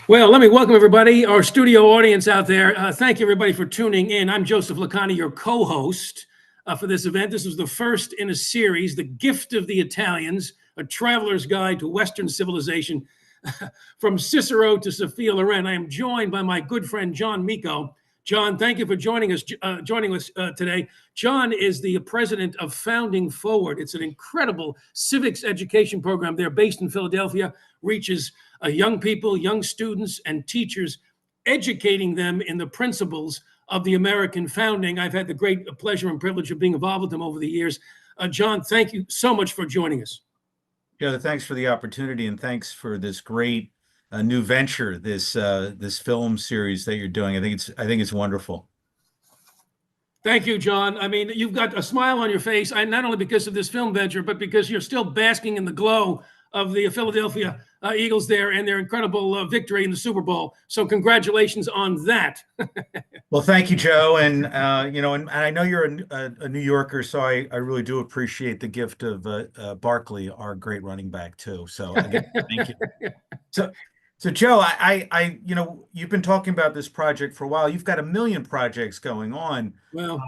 Well, let me welcome everybody, our studio audience out there. Thank you, everybody, for tuning in. I'm Joseph Lacani, your co-host for this event. This is the first in a series, The Gift of the Italians, a traveler's guide to Western civilization. From Cicero to Sophia Loren, I am joined by my good friend, John Meko. John, thank you for joining us today. John is the president of Founding Forward. It's an incredible civics education program. They're based in Philadelphia, reaches young people, young students, and teachers, educating them in the principles of the American founding. I've had the great pleasure and privilege of being involved with them over the years. John, thank you so much for joining us. Joe, thanks for the opportunity and thanks for this great new venture, this film series that you're doing. I think it's wonderful. Thank you, John. I mean, you've got a smile on your face, not only because of this film venture, but because you're still basking in the glow of the Philadelphia Eagles there and their incredible victory in the Super Bowl. So congratulations on that. Well, thank you, Joe. And and I know you're a New Yorker, so I really do appreciate the gift of Barkley, our great running back, too. So again, thank you. So Joe, you've been talking about this project for a while. You've got a million projects going on. Well,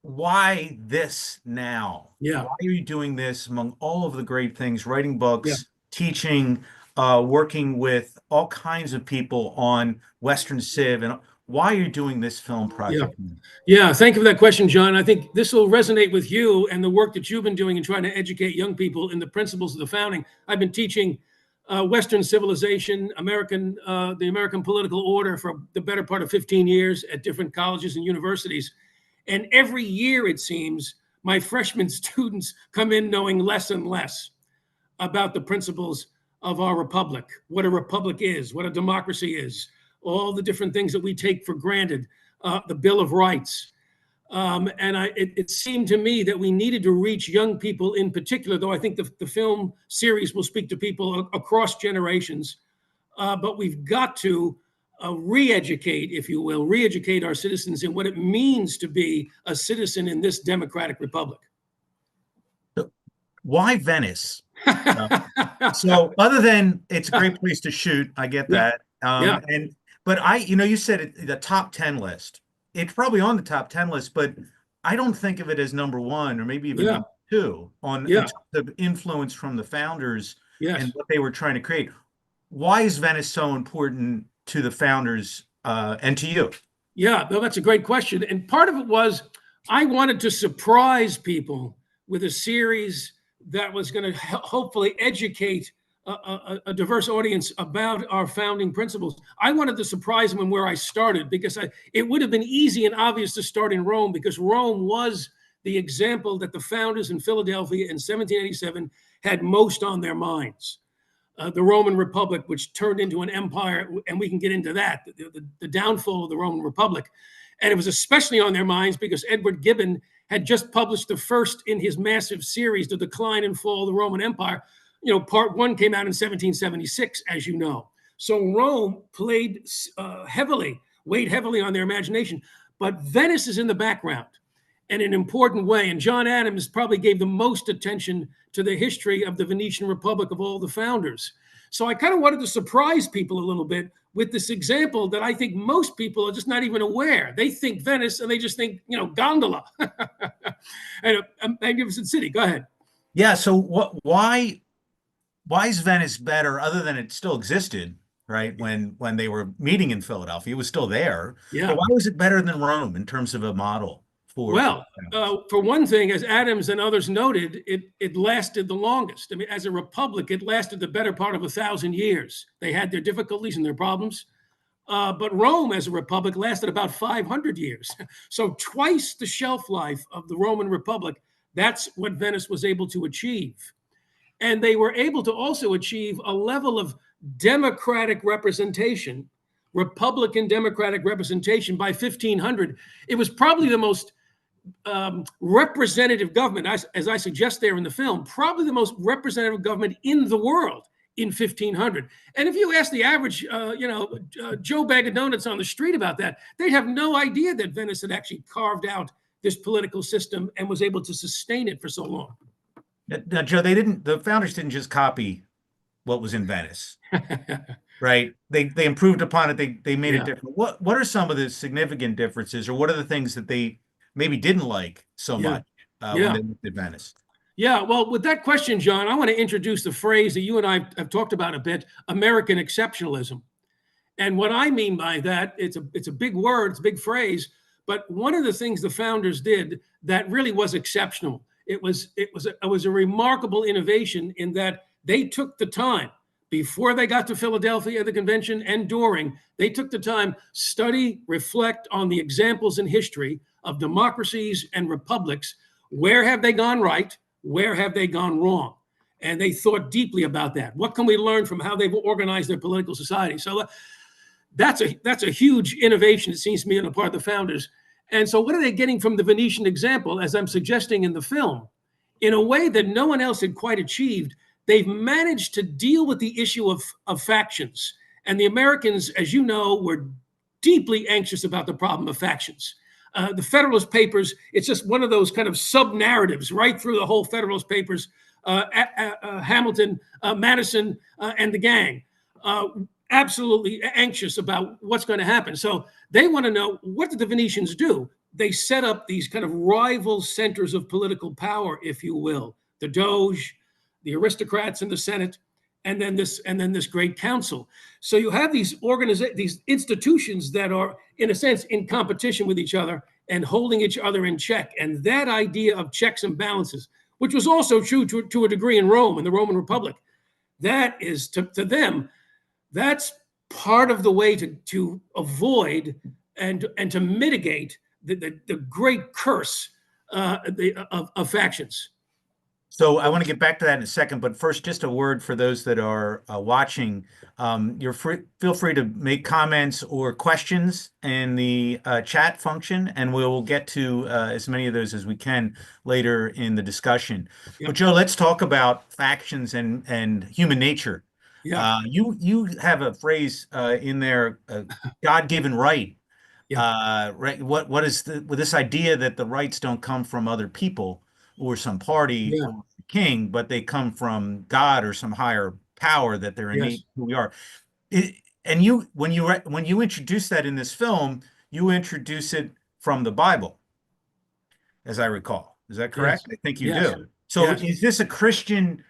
why this now? Yeah. Why are you doing this among all of the great things, writing books, teaching, working with all kinds of people on Western Civ, and why are you doing this film project? Yeah, thank you for that question, John. I think this will resonate with you and the work that you've been doing in trying to educate young people in the principles of the founding. I've been teaching Western civilization, the American political order for the better part of 15 years at different colleges and universities. And every year, it seems, my freshman students come in knowing less and less about the principles of our republic, what a republic is, what a democracy is, all the different things that we take for granted, the Bill of Rights. It seemed to me that we needed to reach young people in particular, though I think the film series will speak to people across generations. But we've got to re-educate, if you will, re-educate our citizens in what it means to be a citizen in this democratic republic. Why Venice? So other than it's a great place to shoot, I get that. But you said the top 10 list. It's probably on the top 10 list, but I don't think of it as number one or maybe even number two on the influence from the founders and what they were trying to create. Why is Venice so important to the founders and to you? Yeah, no, that's a great question. And part of it was I wanted to surprise people with a series that was going to hopefully educate a diverse audience about our founding principles. I wanted to surprise them in where I started because it would have been easy and obvious to start in Rome because Rome was the example that the founders in Philadelphia in 1787 had most on their minds. The Roman Republic, which turned into an empire, and we can get into that, the downfall of the Roman Republic. And it was especially on their minds because Edward Gibbon had just published the first in his massive series, The Decline and Fall of the Roman Empire. Part one came out in 1776, as you know. So Rome weighed heavily on their imagination. But Venice is in the background in an important way. And John Adams probably gave the most attention to the history of the Venetian Republic of all the founders. So I kind of wanted to surprise people a little bit with this example that I think most people are just not even aware. They think Venice and they just think, gondola and a magnificent city. Go ahead. Yeah. So why is Venice better other than it still existed, right? When they were meeting in Philadelphia, it was still there. Yeah. But why was it better than Rome in terms of a model? For one thing, as Adams and others noted, it lasted the longest. I mean, as a republic, it lasted the better part of 1,000 years. They had their difficulties and their problems. But Rome, as a republic, lasted about 500 years. So twice the shelf life of the Roman Republic. That's what Venice was able to achieve. And they were able to also achieve a level of democratic representation, Republican democratic representation by 1500. It was probably the most representative government, as I suggest there in the film, probably the most representative government in the world in 1500. And if you ask the average, Joe Bag of Donuts on the street about that, they'd have no idea that Venice had actually carved out this political system and was able to sustain it for so long. Now, Joe, the founders didn't just copy what was in Venice. right? They improved upon it. They made it Yeah, different. What are some of the significant differences, or what are the things that they maybe didn't like so yeah, much when yeah. they looked at Venice? Yeah, well, with that question, John, I want to introduce the phrase that you and I have talked about a bit, American exceptionalism. And what I mean by that, it's a big word, it's a big phrase, but one of the things the founders did that really was exceptional. It was a remarkable innovation in that they took the time before they got to Philadelphia, the convention, and during. They took the time study, reflect on the examples in history of democracies and republics. Where have they gone right? Where have they gone wrong? And they thought deeply about that. What can we learn from how they've organized their political society? So that's a huge innovation, it seems to me, on the part of the founders. And so, what are they getting from the Venetian example, as I'm suggesting in the film? In a way that no one else had quite achieved, they've managed to deal with the issue of factions. And the Americans, as you know, were deeply anxious about the problem of factions. The Federalist Papers, it's just one of those kind of sub narratives right through the whole Federalist Papers. Hamilton, Madison, and the gang. Absolutely anxious about what's going to happen. So they want to know, what did the Venetians do? They set up these kind of rival centers of political power, if you will, the Doge, the aristocrats in the Senate, and then this great council. So you have these institutions that are, in a sense, in competition with each other and holding each other in check. And that idea of checks and balances, which was also true to a degree in Rome, in the Roman Republic, that is to them, that's part of the way to avoid and to mitigate the great curse of factions. So I want to get back to that in a second, but first, just a word for those that are watching. Feel free to make comments or questions in the chat function, and we'll get to as many of those as we can later in the discussion. Yep. But Joe, let's talk about factions and human nature. Yeah. You have a phrase in there, God-given right. Right. What is with this idea that the rights don't come from other people or some party Yeah. or king, but they come from God or some higher power that they're Yes. innate who we are. And when you introduce that in this film, you introduce it from the Bible, as I recall. Is that Yes. correct? I think you Yes. do. So Yes. is this a Christian,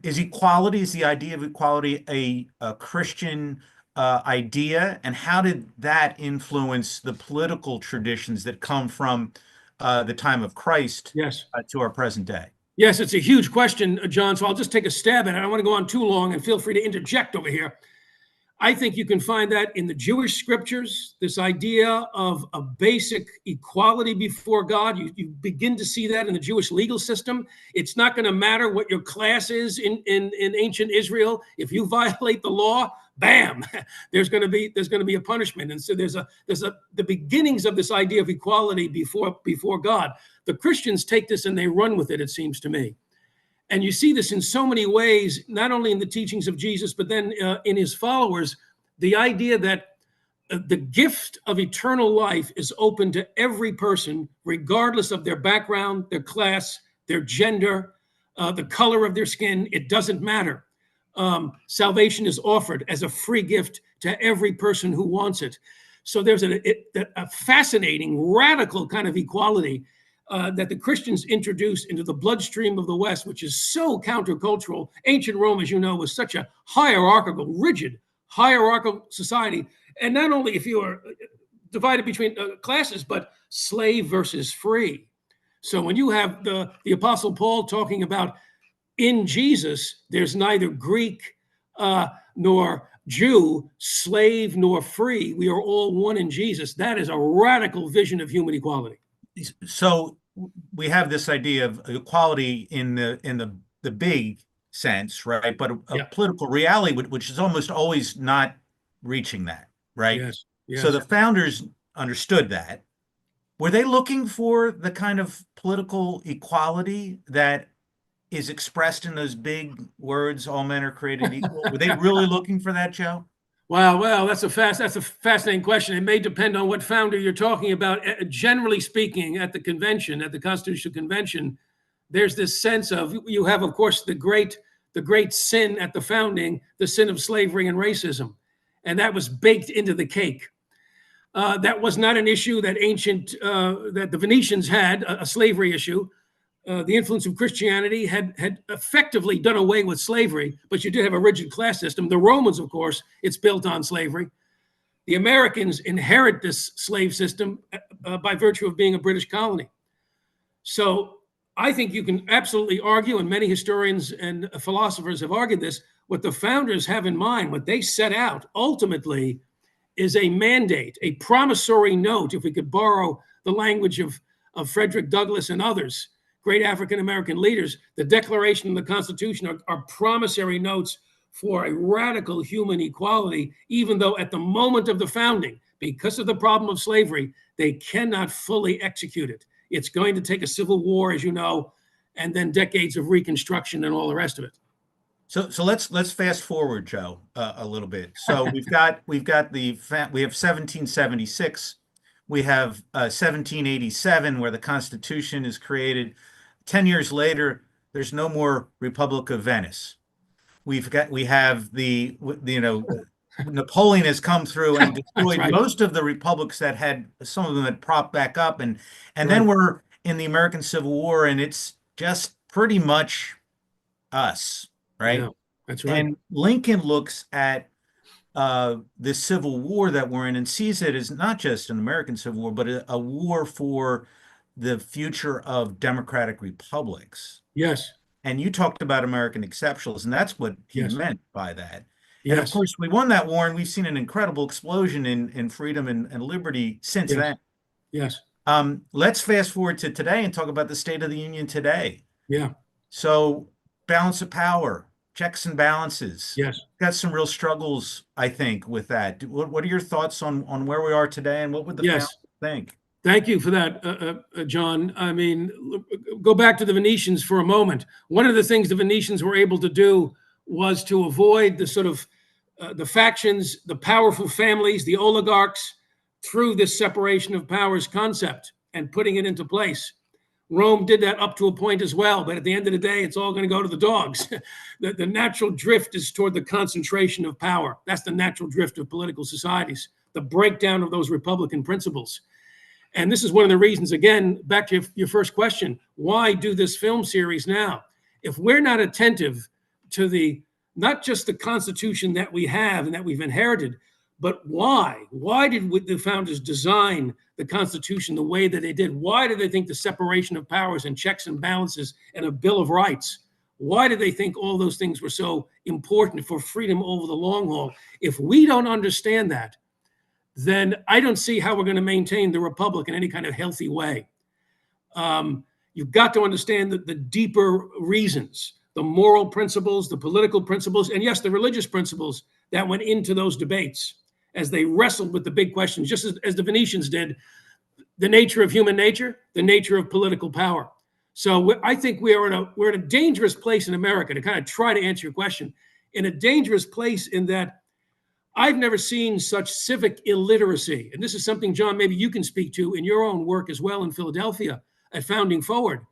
is equality, is the idea of equality a Christian idea? And how did that influence the political traditions that come from the time of Christ Yes. to our present day? Yes, it's a huge question, John. So I'll just take a stab at it. I don't want to go on too long, and feel free to interject over here. I think you can find that in the Jewish scriptures, this idea of a basic equality before God. You begin to see that in the Jewish legal system. It's not going to matter what your class is in ancient Israel. If you violate the law, bam, there's going to be a punishment. And so there's the beginnings of this idea of equality before God. The Christians take this and they run with it, it seems to me. And you see this in so many ways, not only in the teachings of Jesus, but then in his followers, the idea that the gift of eternal life is open to every person, regardless of their background, their class, their gender, the color of their skin. It doesn't matter. Salvation is offered as a free gift to every person who wants it. So there's a fascinating, radical kind of equality that the Christians introduced into the bloodstream of the West, which is so countercultural. Ancient Rome, as you know, was such a hierarchical, rigid, hierarchical society. And not only if you are divided between classes, but slave versus free. So when you have the Apostle Paul talking about in Jesus, there's neither Greek nor Jew, slave nor free. We are all one in Jesus. That is a radical vision of human equality. So we have this idea of equality in the big sense, right? But a political reality, which is almost always not reaching that, right? Yes. Yes. So the founders understood that. Were they looking for the kind of political equality that is expressed in those big words, all men are created equal? Were they really looking for that, Joe? Wow, well, that's a fascinating question. It may depend on what founder you're talking about. Generally speaking, at the convention, at the Constitutional Convention, there's this sense of, you have, of course, the great the great sin at the founding, the sin of slavery and racism. And that was baked into the cake. That was not an issue that that the Venetians had, a slavery issue. The influence of Christianity had effectively done away with slavery, but you did have a rigid class system. The Romans, of course, it's built on slavery. The Americans inherit this slave system by virtue of being a British colony. So I think you can absolutely argue, and many historians and philosophers have argued this, what the founders have in mind, what they set out ultimately is a mandate, a promissory note, if we could borrow the language of Frederick Douglass and others, great African-American leaders. The Declaration and the Constitution are promissory notes for a radical human equality, even though at the moment of the founding, because of the problem of slavery, they cannot fully execute it. It's going to take a civil war, as you know, and then decades of reconstruction and all the rest of it. So let's fast forward, Joe, a little bit. So we have 1776, we have 1787, where the Constitution is created. 10 years later, there's no more Republic of Venice. We have Napoleon has come through and destroyed right. most of the republics that had, some of them had propped back up, and right. Then we're in the American Civil War, and it's just pretty much us. Right. Yeah, that's right. And Lincoln looks at the Civil War that we're in and sees it as not just an American Civil War, but a war for the future of democratic republics. Yes. And you talked about American exceptionalism, and that's what he meant by that. Yes. And of course, we won that war, and we've seen an incredible explosion in freedom and liberty since then. Yes. Let's fast forward to today and talk about the State of the Union today. Yeah. So balance of power, checks and balances. Yes. Got some real struggles, I think, with that. What are your thoughts on where we are today, and what would the founders think? Thank you for that, John. I mean, go back to the Venetians for a moment. One of the things the Venetians were able to do was to avoid the sort of the factions, the powerful families, the oligarchs, through this separation of powers concept and putting it into place. Rome did that up to a point as well, but at the end of the day, it's all going to go to the dogs. The natural drift is toward the concentration of power. That's the natural drift of political societies, the breakdown of those Republican principles. And this is one of the reasons, again, back to your first question, why do this film series now? If we're not attentive to not just the Constitution that we have and that we've inherited, but why? Why did the founders design the Constitution the way that they did? Why did they think the separation of powers and checks and balances and a Bill of Rights? Why did they think all those things were so important for freedom over the long haul? If we don't understand that, then I don't see how we're going to maintain the Republic in any kind of healthy way. You've got to understand the deeper reasons, the moral principles, the political principles, and yes, the religious principles that went into those debates as they wrestled with the big questions, just as the Venetians did, the nature of human nature, the nature of political power. So I think we're in a dangerous place in America, to kind of try to answer your question, in a dangerous place in that I've never seen such civic illiteracy. And this is something, John, maybe you can speak to in your own work as well in Philadelphia at Founding Forward.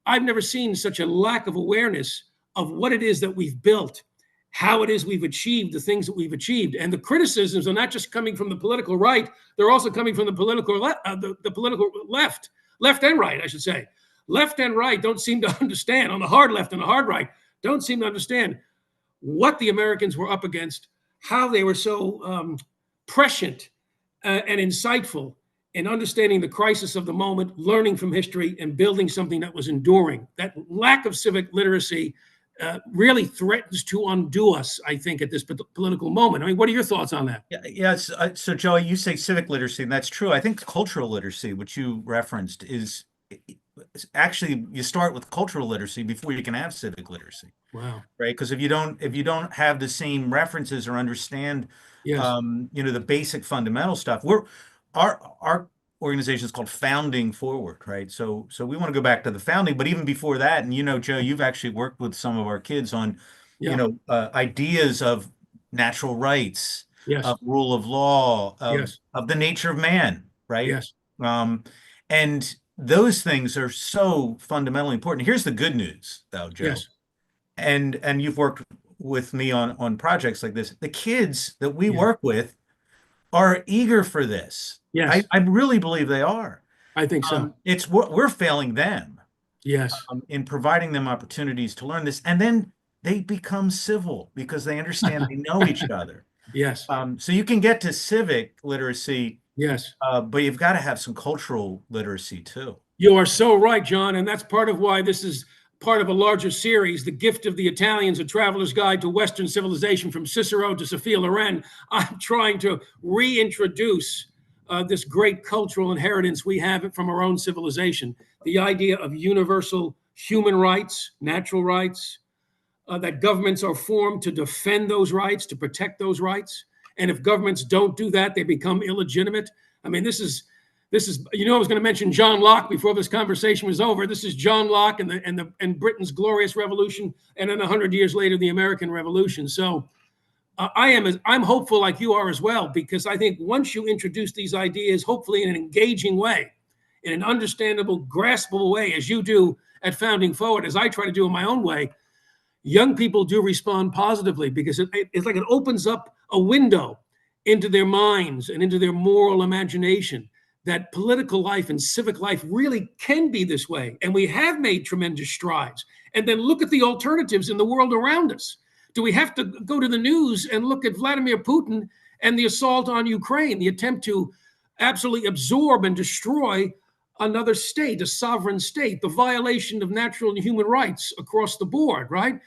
I've never seen such a lack of awareness of what it is that we've built, how it is we've achieved the things that we've achieved. And the criticisms are not just coming from the political right, they're also coming from the political left and right, I should say. Left and right don't seem to understand, on the hard left and the hard right, don't seem to understand what the Americans were up against, how they were so prescient and insightful in understanding the crisis of the moment, learning from history, and building something that was enduring. That lack of civic literacy really threatens to undo us, I think, at this political moment. I mean, what are your thoughts on that? Yes. So, Joey, you say civic literacy, and that's true. I think cultural literacy, which you referenced, is actually, you start with cultural literacy before you can have civic literacy. Wow. Right? Because if you don't have the same references or understand, the basic fundamental stuff, our organization is called Founding Forward, right? So we want to go back to the founding, but even before that, and Joe, you've actually worked with some of our kids on, ideas of natural rights, of rule of law, of the nature of man, right? Yes. And those things are so fundamentally important. Here's the good news, though, Joe. Yes. and you've worked with me on projects like this. The kids that we Yeah. work with are eager for this. Yes, I really believe they are. I think so. It's we're failing them Yes. in providing them opportunities to learn this, and then they become civil because they understand they know each other. Yes. So you can get to civic literacy, Yes. but you've got to have some cultural literacy too. You are so right, John. And that's part of why this is part of a larger series, The Gift of the Italians, A Traveler's Guide to Western Civilization from Cicero to Sophia Loren. I'm trying to reintroduce this great cultural inheritance we have from our own civilization. The idea of universal human rights, natural rights, that governments are formed to defend those rights, to protect those rights. And if governments don't do that, they become illegitimate. I mean, I was going to mention John Locke before this conversation was over. This is John Locke and Britain's glorious revolution, and then 100 years later, the American Revolution. So I'm hopeful like you are as well, because I think once you introduce these ideas, hopefully in an engaging way, in an understandable, graspable way, as you do at Founding Forward, as I try to do in my own way, young people do respond positively, because it's like it opens up a window into their minds and into their moral imagination, that political life and civic life really can be this way. And we have made tremendous strides. And then look at the alternatives in the world around us. Do we have to go to the news and look at Vladimir Putin and the assault on Ukraine, the attempt to absolutely absorb and destroy another state, a sovereign state, the violation of natural and human rights across the board, right?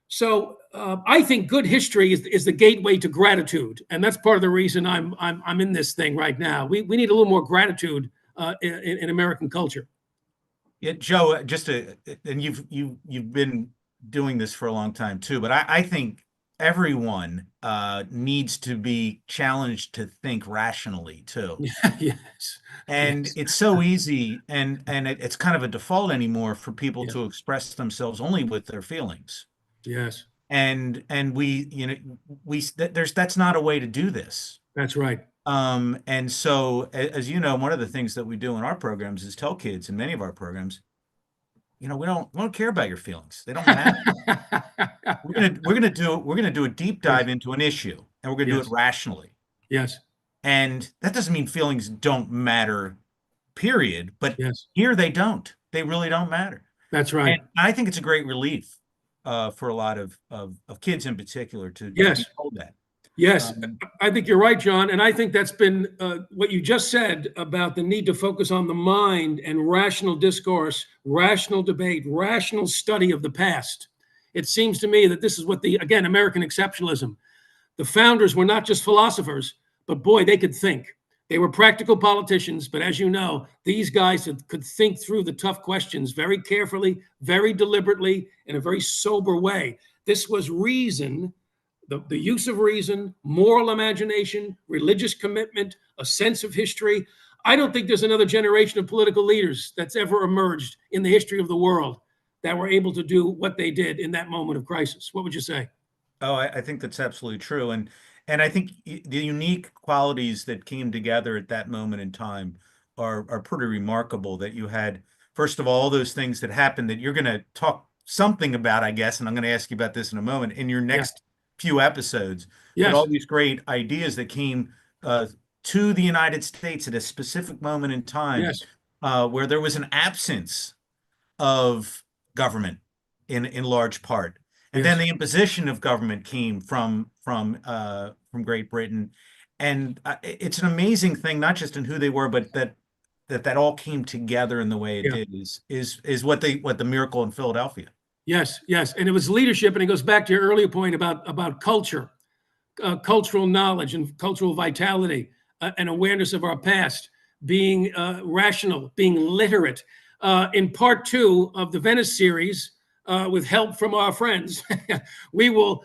So I think good history is the gateway to gratitude, and that's part of the reason I'm in this thing right now. We need a little more gratitude in American culture. Yeah, Joe, and you've been doing this for a long time too, but I think everyone needs to be challenged to think rationally too. Yes, And yes, it's so easy, and it's kind of a default anymore for people yeah, to express themselves only with their feelings. yes. And we, there's that's not a way to do this. That's right. And so, as you know, one of the things that we do in our programs is tell kids in many of our programs, we don't care about your feelings. They don't matter. We're gonna do a deep Yes, dive into an issue, and we're gonna do it yes, rationally. yes, And that doesn't mean feelings don't matter, period. But yes. here they don't. They really don't matter. That's And right. I think it's a great relief for a lot of kids in particular to be Yes. told that. Yes, Um, I think you're right, John. And I think that's been what you just said about the need to focus on the mind and rational discourse, rational debate, rational study of the past. It seems to me that this is what again, American exceptionalism. The founders were not just philosophers, but boy, they could think. They were practical politicians, but as you know, these guys could think through the tough questions very carefully, very deliberately, in a very sober way. This was reason, the use of reason, moral imagination, religious commitment, a sense of history. I don't think there's another generation of political leaders that's ever emerged in the history of the world that were able to do what they did in that moment of crisis. What would you say? oh, I think that's absolutely true. And I think the unique qualities that came together at that moment in time are pretty remarkable. That you had, first of all those things that happened that you're going to talk something about, I guess, and I'm going to ask you about this in a moment in your Yeah. next few episodes. But Yes. all these great ideas that came uh, to the United States at a specific moment in time, Yes. where there was an absence of government in large part. And then Yes. the imposition of government came from Great Britain. And it's an amazing thing, not just in who they were, but that all came together in the way it Yeah. did is what the miracle in Philadelphia. Yes. Yes. And it was leadership, and it goes back to your earlier point about culture, cultural knowledge, and cultural vitality, and awareness of our past, being rational, being literate. In part two of the Venice series, with help from our friends, we will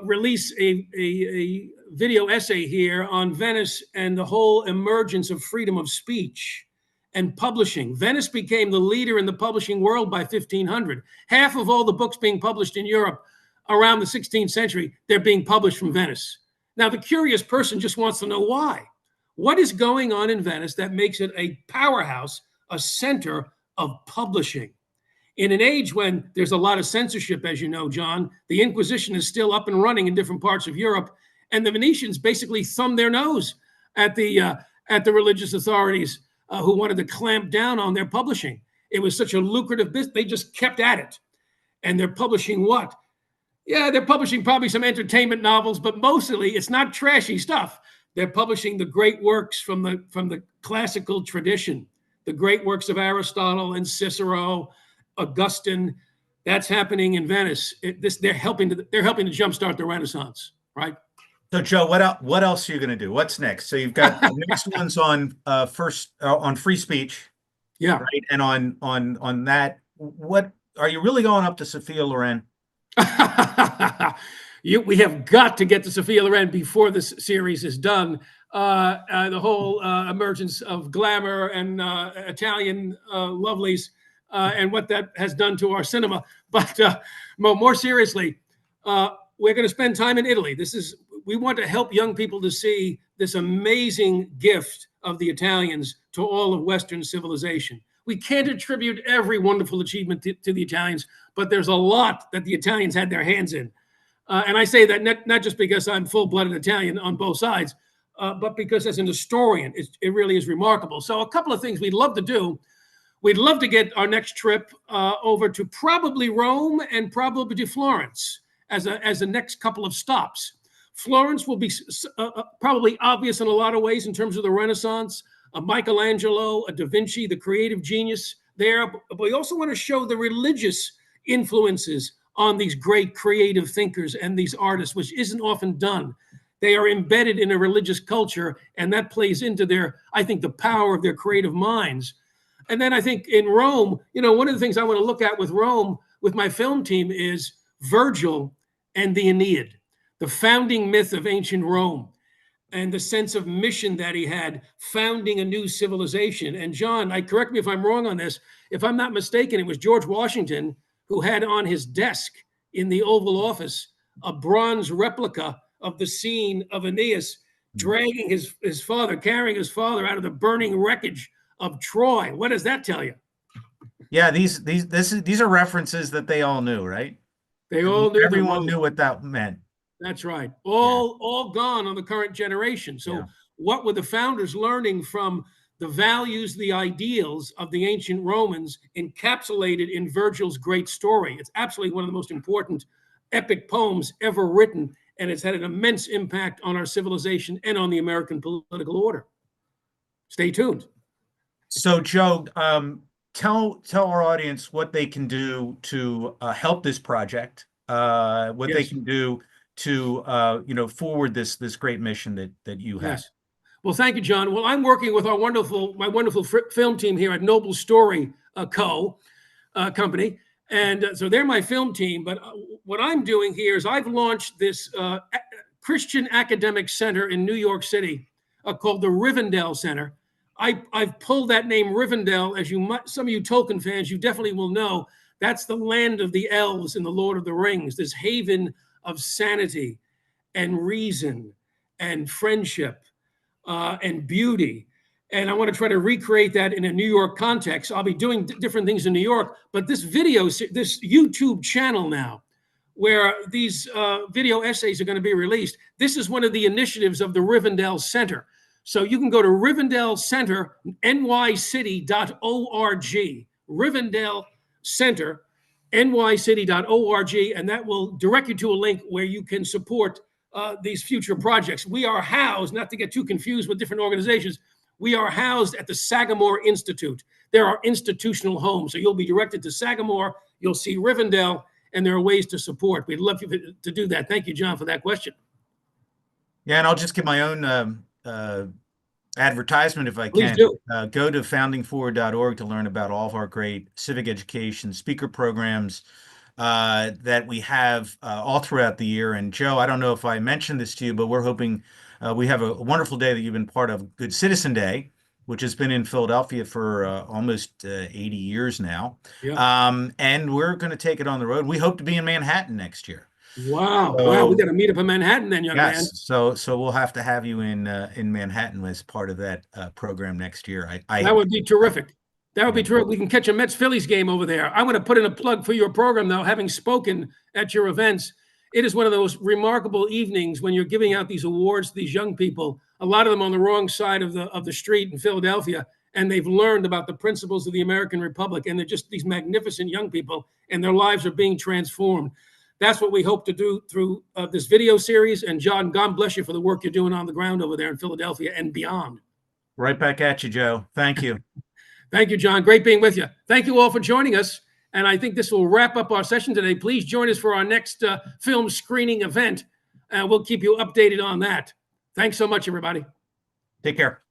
release a video essay here on Venice and the whole emergence of freedom of speech and publishing. Venice became the leader in the publishing world by 1500. Half of all the books being published in Europe around the 16th century, they're being published from Venice. Now, the curious person just wants to know why. What is going on in Venice that makes it a powerhouse, a center of publishing? in an age when there's a lot of censorship, as you know, John. The Inquisition is still up and running in different parts of Europe, and the Venetians basically thumbed their nose at the religious authorities who wanted to clamp down on their publishing. It was such a lucrative business; they just kept at it, and they're publishing what? Yeah, they're publishing probably some entertainment novels, but mostly it's not trashy stuff. They're publishing the great works from the classical tradition, the great works of Aristotle and Cicero, Augustine. That's happening in Venice. They're helping to jumpstart the Renaissance, right? So, Joe, what else are you going to do? What's next? So you've got the next one's on on free speech, yeah, right? And on that, what are you really going up to Sophia Loren? We have got to get to Sophia Loren before this series is done. The whole emergence of glamour and Italian lovelies and what that has done to our cinema. But more seriously, we're going to spend time in Italy. We want to help young people to see this amazing gift of the Italians to all of Western civilization. We can't attribute every wonderful achievement to the Italians, but there's a lot that the Italians had their hands in. And I say that not just because I'm full-blooded Italian on both sides, but because as an historian, it really is remarkable. So a couple of things we'd love to do. We'd love to get our next trip over to probably Rome and probably to Florence as a next couple of stops. Florence will be probably obvious in a lot of ways in terms of the Renaissance, a Michelangelo, a Da Vinci, the creative genius there. But we also want to show the religious influences on these great creative thinkers and these artists, which isn't often done. They are embedded in a religious culture, and that plays into I think, the power of their creative minds. And then I think in Rome, one of the things I want to look at with Rome, with my film team, is Virgil and the Aeneid, the founding myth of ancient Rome, and the sense of mission that he had, founding a new civilization. And John, correct me if I'm wrong on this, if I'm not mistaken, it was George Washington who had on his desk in the Oval Office a bronze replica of the scene of Aeneas dragging his father, carrying his father out of the burning wreckage of Troy. What does that tell you? Yeah, these are references that they all knew, right? They all knew. Everyone knew what that meant. That's right. All gone on the current generation. So what were the founders learning from the values, the ideals of the ancient Romans encapsulated in Virgil's great story? It's absolutely one of the most important epic poems ever written, and it's had an immense impact on our civilization and on the American political order. Stay tuned. So, Joe, tell our audience what they can do to help this project, what they can do to forward this great mission that you have. Yes. Well, thank you, John. Well, I'm working with my wonderful film team here at Noble Story Company, and so they're my film team. But what I'm doing here is I've launched this Christian Academic Center in New York City called the Rivendell Center. I've pulled that name Rivendell, as some of you Tolkien fans, you definitely will know. That's the land of the elves in the Lord of the Rings, this haven of sanity and reason and friendship and beauty. And I want to try to recreate that in a New York context. I'll be doing different things in New York, but this YouTube channel now, where these video essays are going to be released, this is one of the initiatives of the Rivendell Center. So you can go to Rivendell Center, nycity.org, Rivendell Center, nycity.org, and that will direct you to a link where you can support these future projects. We are housed, not to get too confused with different organizations, we are housed at the Sagamore Institute. There are institutional homes, so you'll be directed to Sagamore, you'll see Rivendell, and there are ways to support. We'd love you to do that. Thank you, John, for that question. Yeah, and I'll just give my own advertisement if I can. Please do. Go to foundingforward.org to learn about all of our great civic education speaker programs that we have all throughout the year. And Joe, I don't know if I mentioned this to you, but we're hoping we have a wonderful day that you've been part of, Good Citizen Day, which has been in Philadelphia for almost 80 years now. Yeah. And we're going to take it on the road. We hope to be in Manhattan next year. Wow. Wow. We got to meet up in Manhattan then, young man. So we'll have to have you in Manhattan as part of that program next year. That would be terrific. That would be terrific. We can catch a Mets-Phillies game over there. I want to put in a plug for your program, though, having spoken at your events. It is one of those remarkable evenings when you're giving out these awards to these young people, a lot of them on the wrong side of the street in Philadelphia, and they've learned about the principles of the American Republic, and they're just these magnificent young people, and their lives are being transformed. That's what we hope to do through this video series. And John, God bless you for the work you're doing on the ground over there in Philadelphia and beyond. Right back at you, Joe. Thank you. Thank you, John. Great being with you. Thank you all for joining us. And I think this will wrap up our session today. Please join us for our next film screening event. We'll keep you updated on that. Thanks so much, everybody. Take care.